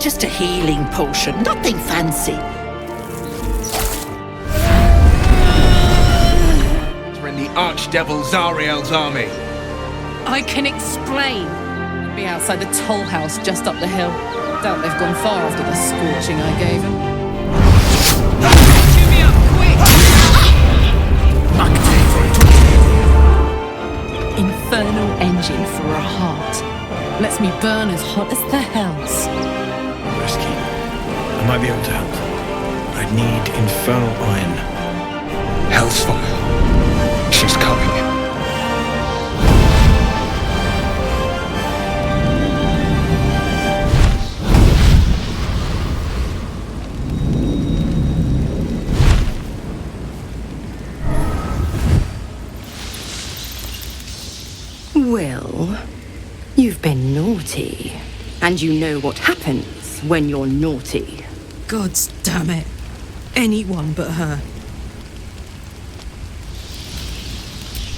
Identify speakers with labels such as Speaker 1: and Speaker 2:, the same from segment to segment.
Speaker 1: Just a healing potion, nothing fancy.
Speaker 2: We're in the Archdevil Zariel's army.
Speaker 3: I can explain. Be outside the toll house just up the hill. Doubt they've gone far after the scorching I gave them. Chew me up, quick! Infernal engine for a heart. Lets me burn as hot as the hells.
Speaker 4: Rescue. I might be able to help. I need infernal iron.
Speaker 2: Hellsfire. She's coming.
Speaker 5: Will, you've been naughty. And you know what happens when you're naughty.
Speaker 3: God's damn it. Anyone but her.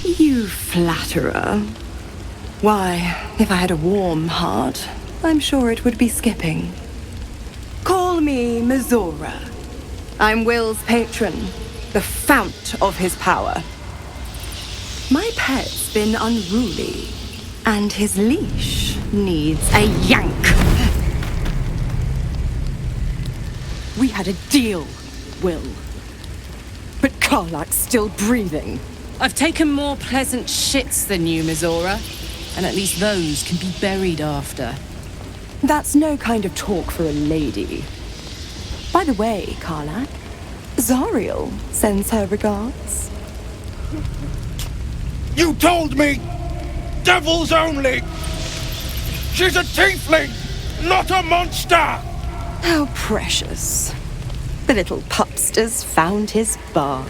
Speaker 5: You flatterer. Why, if I had a warm heart, I'm sure it would be skipping. Call me Minthara. I'm Will's patron, the fount of his power. My pet's been unruly, and his leash needs a yank. We had a deal, Will. But Karlak's still breathing.
Speaker 3: I've taken more pleasant shits than you, Minthara. And at least those can be buried after.
Speaker 5: That's no kind of talk for a lady. By the way, Karlak, Zariel sends her regards.
Speaker 2: You told me! Devils only! She's a tiefling, not a monster!
Speaker 5: How precious. The little pupster's found his bark.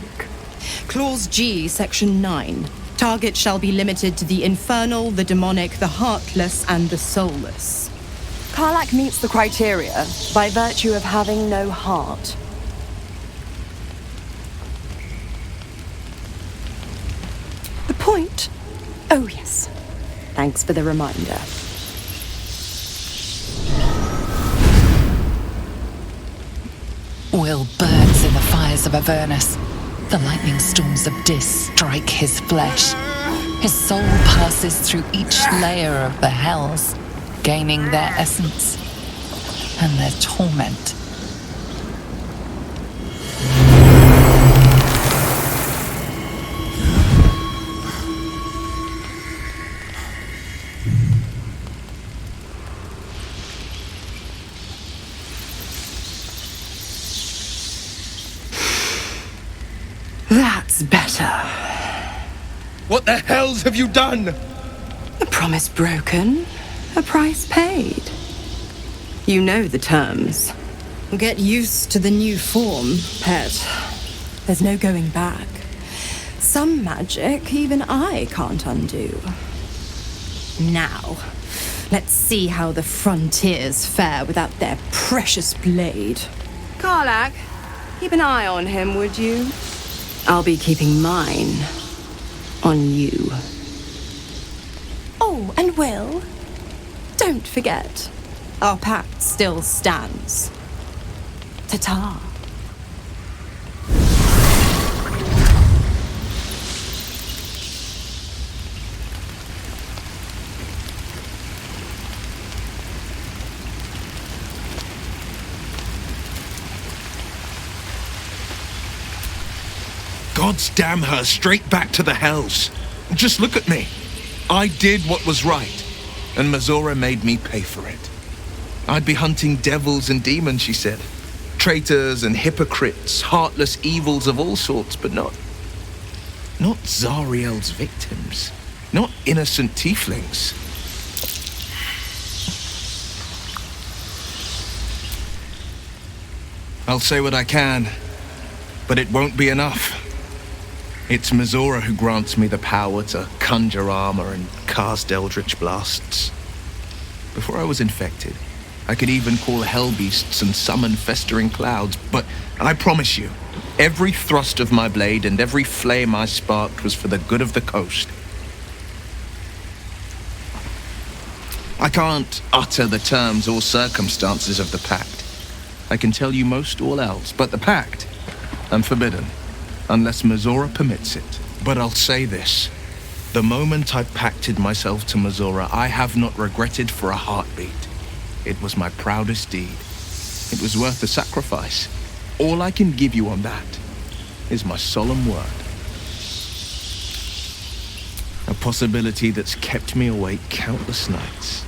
Speaker 3: Clause G, Section 9. Target shall be limited to the infernal, the demonic, the heartless, and the soulless.
Speaker 5: Karlak meets the criteria by virtue of having no heart. The point? Oh, yes. Thanks for the reminder.
Speaker 6: Will burns in the fires of Avernus. The lightning storms of Dis strike his flesh. His soul passes through each layer of the hells, gaining their essence and their torment.
Speaker 5: That's better.
Speaker 2: What the hells have you done?
Speaker 5: A promise broken, a price paid. You know the terms.
Speaker 3: Get used to the new form, pet.
Speaker 5: There's no going back. Some magic even I can't undo.
Speaker 3: Now, let's see how the frontiers fare without their precious blade.
Speaker 5: Karlak, keep an eye on him, would you? I'll be keeping mine on you. Oh, and Will, don't forget, our pact still stands. Ta-ta.
Speaker 2: God's damn her, straight back to the hells. Just look at me. I did what was right, and Minthara made me pay for it. I'd be hunting devils and demons, she said. Traitors and hypocrites, heartless evils of all sorts, but not Zariel's victims. Not innocent tieflings. I'll say what I can, but it won't be enough. It's Minthara who grants me the power to conjure armor and cast eldritch blasts. Before I was infected, I could even call hell beasts and summon festering clouds, but I promise you, every thrust of my blade and every flame I sparked was for the good of the coast. I can't utter the terms or circumstances of the pact. I can tell you most all else, but the pact, I'm forbidden, unless Minthara permits it. But I'll say this. The moment I pacted myself to Minthara, I have not regretted for a heartbeat. It was my proudest deed. It was worth the sacrifice. All I can give you on that is my solemn word. A possibility that's kept me awake countless nights.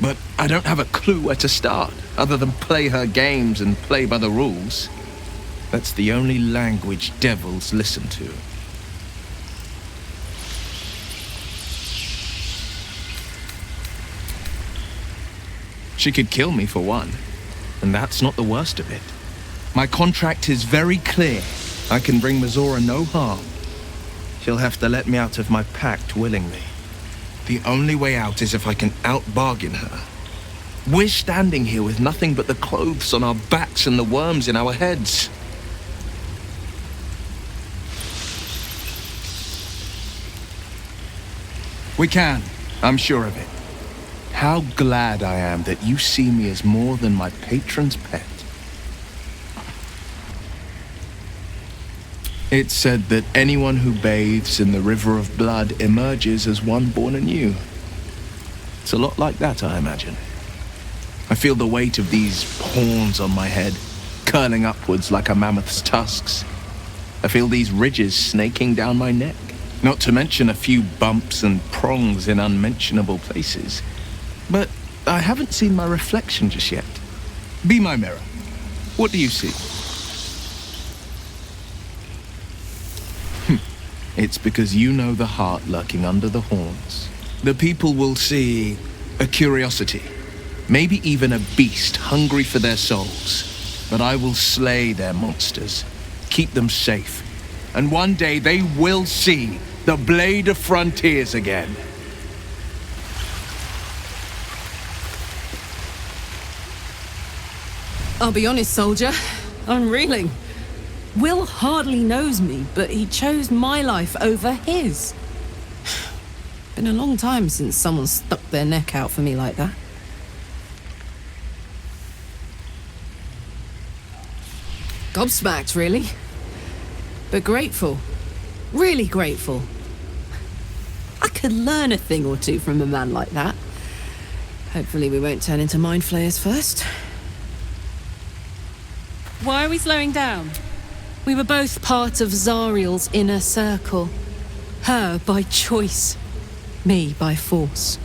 Speaker 2: But I don't have a clue where to start, other than play her games and play by the rules. That's the only language devils listen to. She could kill me for one, and that's not the worst of it. My contract is very clear. I can bring Minthara no harm. She'll have to let me out of my pact willingly. The only way out is if I can out-bargain her. We're standing here with nothing but the clothes on our backs and the worms in our heads. We can, I'm sure of it. How glad I am that you see me as more than my patron's pet. It's said that anyone who bathes in the river of blood emerges as one born anew. It's a lot like that, I imagine. I feel the weight of these horns on my head, curling upwards like a mammoth's tusks. I feel these ridges snaking down my neck, not to mention a few bumps and prongs in unmentionable places. But I haven't seen my reflection just yet. Be my mirror. What do you see? It's because you know the heart lurking under the horns. The people will see a curiosity, maybe even a beast hungry for their souls. But I will slay their monsters, keep them safe, and one day they will see the Blade of Frontiers again.
Speaker 3: I'll be honest, soldier. I'm reeling. Will hardly knows me, but he chose my life over his. Been a long time since someone stuck their neck out for me like that. Gobsmacked, really. But grateful. Really grateful. I could learn a thing or two from a man like that. Hopefully we won't turn into mind flayers first. Why are we slowing down? We were both part of Zariel's inner circle. Her by choice, me by force.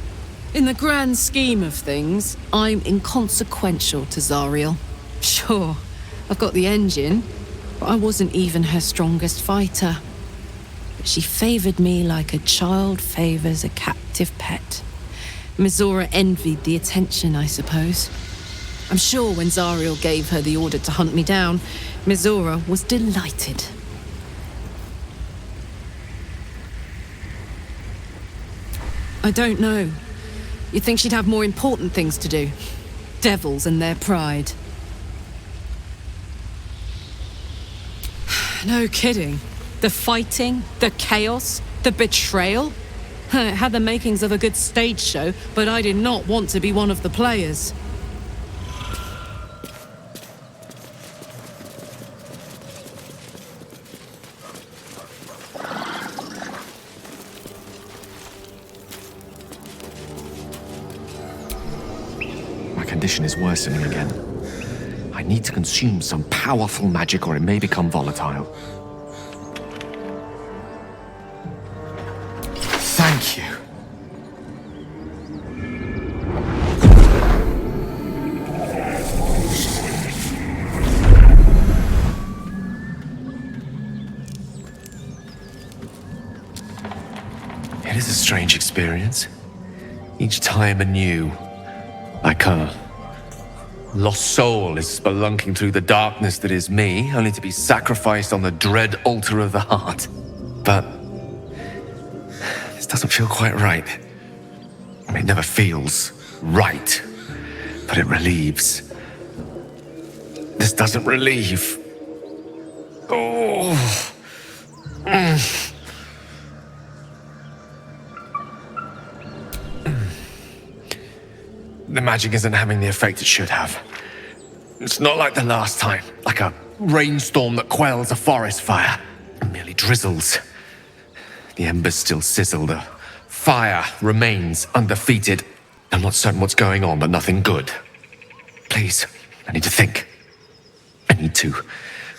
Speaker 3: In the grand scheme of things, I'm inconsequential to Zariel. Sure, I've got the engine, but I wasn't even her strongest fighter. But she favored me like a child favors a captive pet. Minthara envied the attention, I suppose. I'm sure when Zariel gave her the order to hunt me down, Minthara was delighted. I don't know. You'd think she'd have more important things to do. Devils and their pride. No kidding. The fighting, the chaos, the betrayal. It had the makings of a good stage show, but I did not want to be one of the players.
Speaker 7: Condition is worsening again. I need to consume some powerful magic or it may become volatile. Thank you. It is a strange experience. Each time anew. Like her. Lost soul is spelunking through the darkness that is me, only to be sacrificed on the dread altar of the heart. But this doesn't feel quite right. It never feels right, but it relieves. This doesn't relieve. Oh. The magic isn't having the effect it should have. It's not like the last time, like a rainstorm that quells a forest fire. It merely drizzles. The embers still sizzle, the fire remains undefeated. I'm not certain what's going on, but nothing good. Please, I need to think. I need to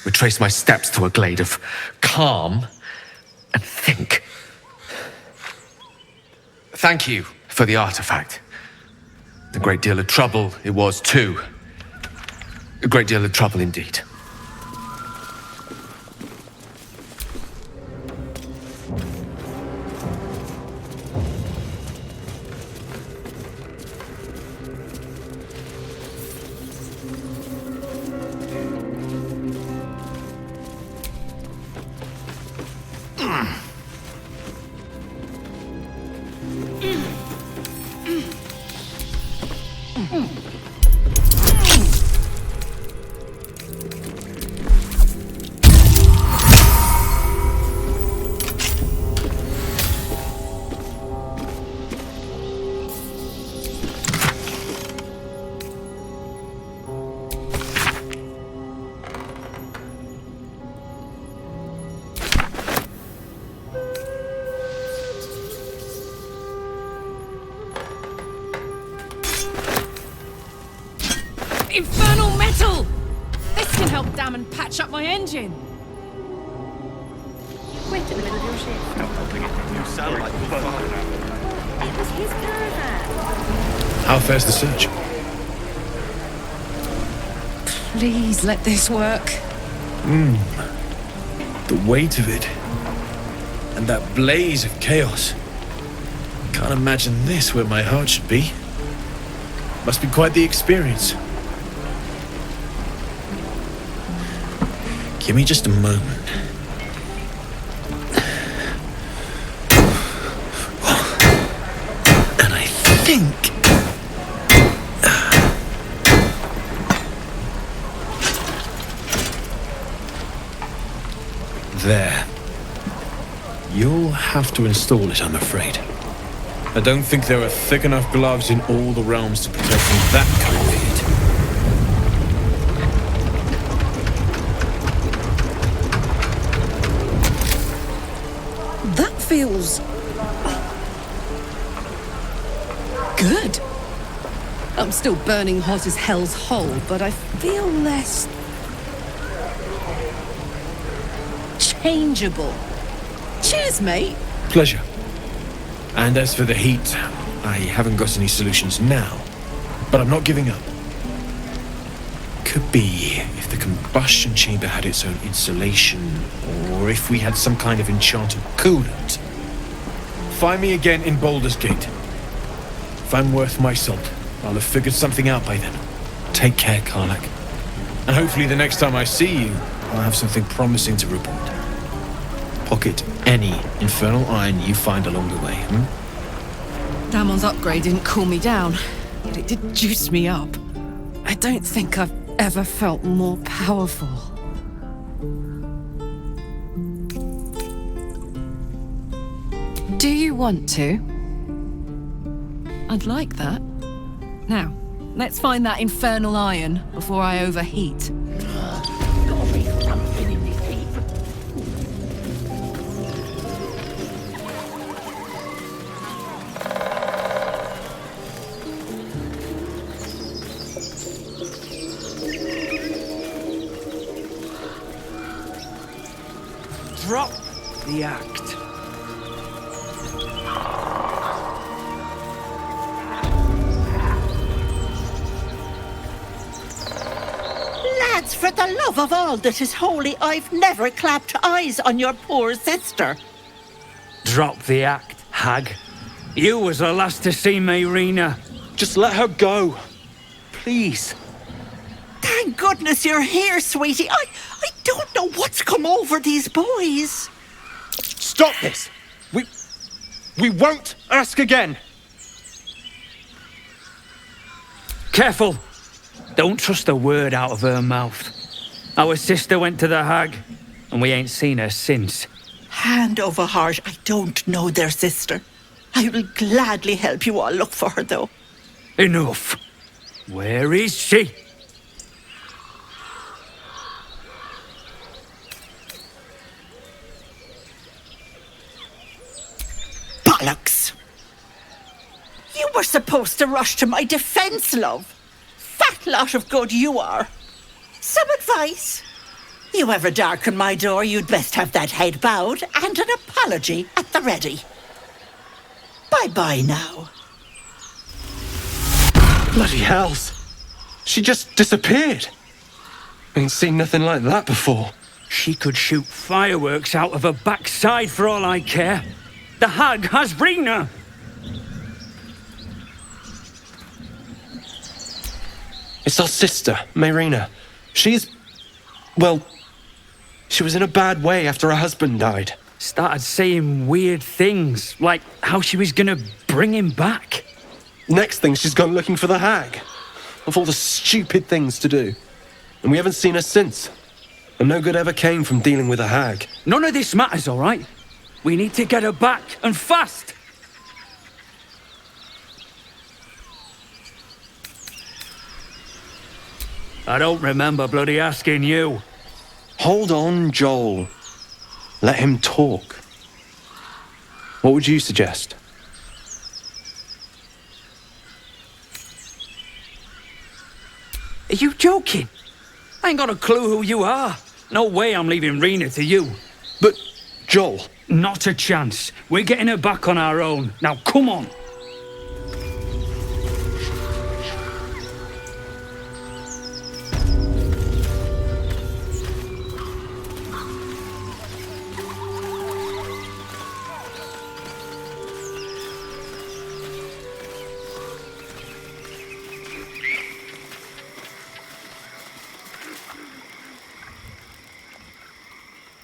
Speaker 7: retrace my steps to a glade of calm and think. Thank you for the artifact. A great deal of trouble it was too. A great deal of trouble indeed.
Speaker 3: Infernal metal! This can help dam and patch up my engine.
Speaker 8: Quit in the middle of your shift.
Speaker 2: You sound like
Speaker 8: It was his caravan.
Speaker 4: How fares the search?
Speaker 3: Please let this work.
Speaker 4: The weight of it. And that blaze of chaos. Can't imagine this where my heart should be. Must be quite the experience. Give me just a moment. And I think... There. You'll have to install it, I'm afraid. I don't think there are thick enough gloves in all the realms to protect from that kind of heat.
Speaker 3: That feels... good. I'm still burning hot as hell's hole, but I feel less... changeable. Cheers, mate.
Speaker 4: Pleasure. And as for the heat, I haven't got any solutions now, but I'm not giving up. Could be if the combustion chamber had its own insulation, or if we had some kind of enchanted coolant. Find me again in Baldur's Gate. If I'm worth my salt, I'll have figured something out by then. Take care, Karlak. And hopefully the next time I see you, I'll have something promising to report. Pocket any infernal iron you find along the way,
Speaker 3: Damon's upgrade didn't cool me down, but it did juice me up. I don't think I've ever felt more powerful. Do you want to? I'd like that. Now, let's find that infernal iron before I overheat.
Speaker 1: Drop the act. Lads, for the love of all that is holy, I've never clapped eyes on your poor sister.
Speaker 9: Drop the act, hag. You was the last to see me, Rena.
Speaker 4: Just let her go. Please.
Speaker 1: Thank goodness you're here, sweetie. I don't know what's come over these boys.
Speaker 10: Stop this! We won't ask again!
Speaker 9: Careful! Don't trust a word out of her mouth. Our sister went to the hag, and we ain't seen her since.
Speaker 1: Hand over heart, I don't know their sister. I will gladly help you all look for her, though.
Speaker 9: Enough! Where is she?
Speaker 1: Bollocks! You were supposed to rush to my defense, love. Fat lot of good you are. Some advice? You ever darken my door, you'd best have that head bowed and an apology at the ready. Bye-bye now.
Speaker 10: Bloody hells. She just disappeared. Ain't seen nothing like that before.
Speaker 9: She could shoot fireworks out of her backside for all I care. The hag has Rena.
Speaker 10: It's our sister, Mayrina. Well, she was in a bad way after her husband died.
Speaker 9: Started saying weird things, like how she was gonna bring him back.
Speaker 10: Next thing, she's gone looking for the hag. Of all the stupid things to do. And we haven't seen her since. And no good ever came from dealing with a hag.
Speaker 9: None of this matters, all right? We need to get her back, and fast! I don't remember bloody asking you.
Speaker 10: Hold on, Joel. Let him talk. What would you suggest?
Speaker 9: Are you joking? I ain't got a clue who you are. No way I'm leaving Rena to you.
Speaker 10: But, Joel...
Speaker 9: Not a chance. We're getting her back on our own. Now, come on.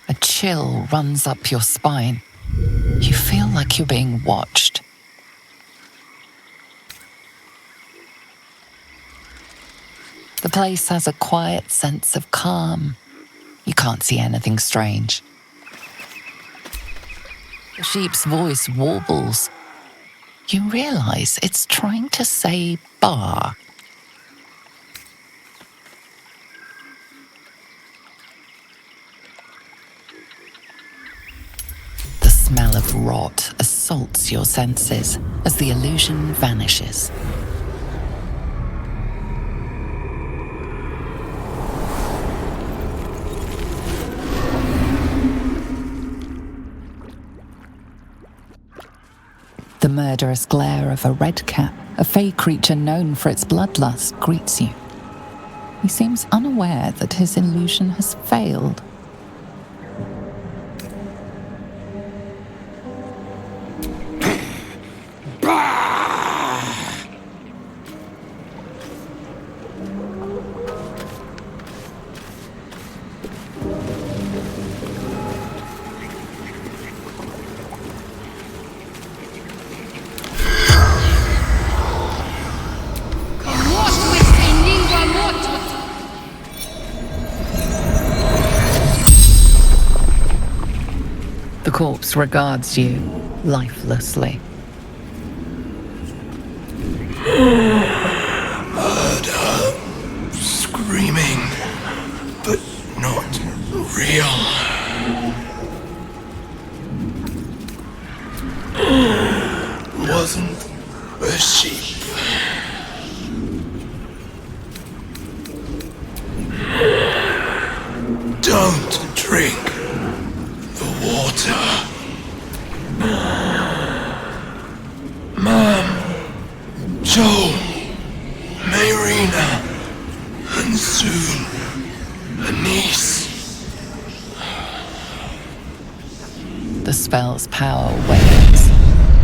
Speaker 6: A chill runs up your spine. You feel like you're being watched. The place has a quiet sense of calm. You can't see anything strange. The sheep's voice warbles. You realize it's trying to say bar. The smell of rot assaults your senses as the illusion vanishes. The murderous glare of a redcap, a fey creature known for its bloodlust, greets you. He seems unaware that his illusion has failed. The corpse regards you lifelessly.
Speaker 2: Heard her screaming, but not real. Wasn't a sheep. Don't drink the water. Mom, Joel, Mayrina, and soon a niece.
Speaker 6: The spell's power wanes.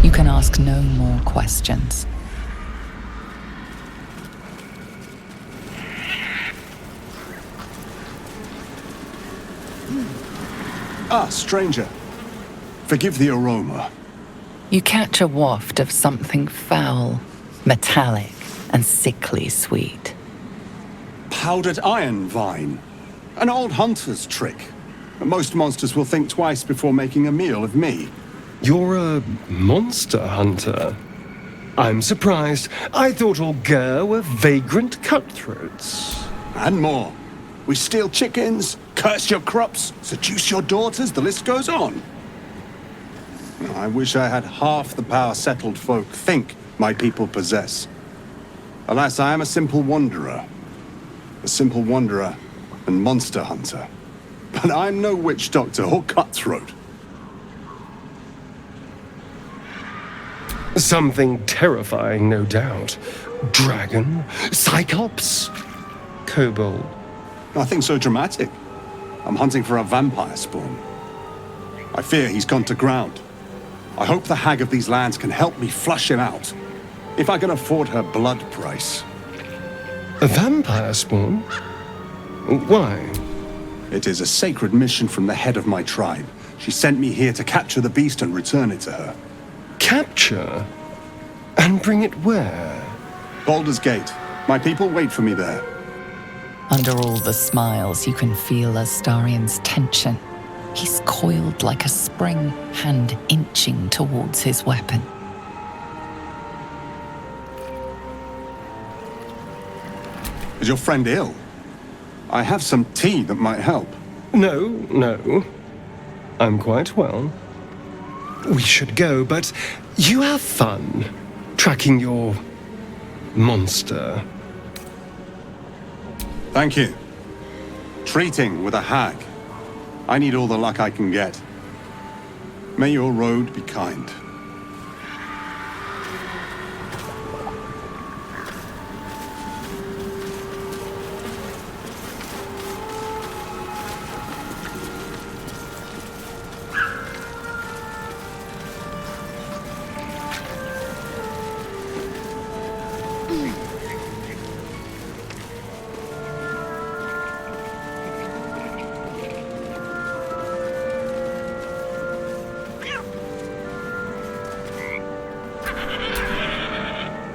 Speaker 6: You can ask no more questions.
Speaker 11: Ah, stranger. Forgive the aroma.
Speaker 6: You catch a waft of something foul, metallic, and sickly sweet.
Speaker 11: Powdered iron vine. An old hunter's trick. Most monsters will think twice before making a meal of me.
Speaker 10: You're a monster hunter? I'm surprised. I thought all Ger were vagrant cutthroats.
Speaker 11: And more. We steal chickens, curse your crops, seduce your daughters, the list goes on. I wish I had half the power settled folk think my people possess. Alas, I am a simple wanderer. A simple wanderer and monster hunter. But I'm no witch doctor or cutthroat.
Speaker 10: Something terrifying, no doubt. Dragon? Cyclops? Kobold?
Speaker 11: Nothing so dramatic. I'm hunting for a vampire spawn. I fear he's gone to ground. I hope the hag of these lands can help me flush him out. If I can afford her blood price.
Speaker 10: A vampire spawn? Why?
Speaker 11: It is a sacred mission from the head of my tribe. She sent me here to capture the beast and return it to her.
Speaker 10: Capture? And bring it where?
Speaker 11: Baldur's Gate. My people wait for me there.
Speaker 6: Under all the smiles, you can feel Astarion's tension. He's coiled like a spring, hand inching towards his weapon.
Speaker 11: Is your friend ill? I have some tea that might help.
Speaker 10: No. I'm quite well. We should go, but you have fun tracking your monster.
Speaker 11: Thank you. Treating with a hag. I need all the luck I can get. May your road be kind.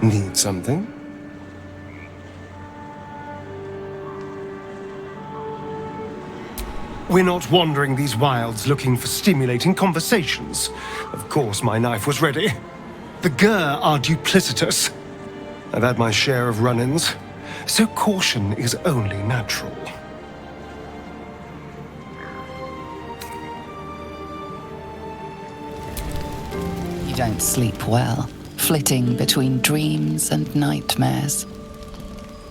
Speaker 10: Need something? We're not wandering these wilds looking for stimulating conversations. Of course my knife was ready. The Ger are duplicitous. I've had my share of run-ins, so caution is only natural.
Speaker 6: You don't sleep well, flitting between dreams and nightmares.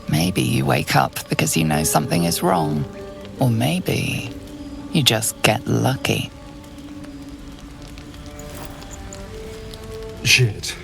Speaker 6: Maybe you wake up because you know something is wrong, or maybe you just get lucky.
Speaker 10: Shit.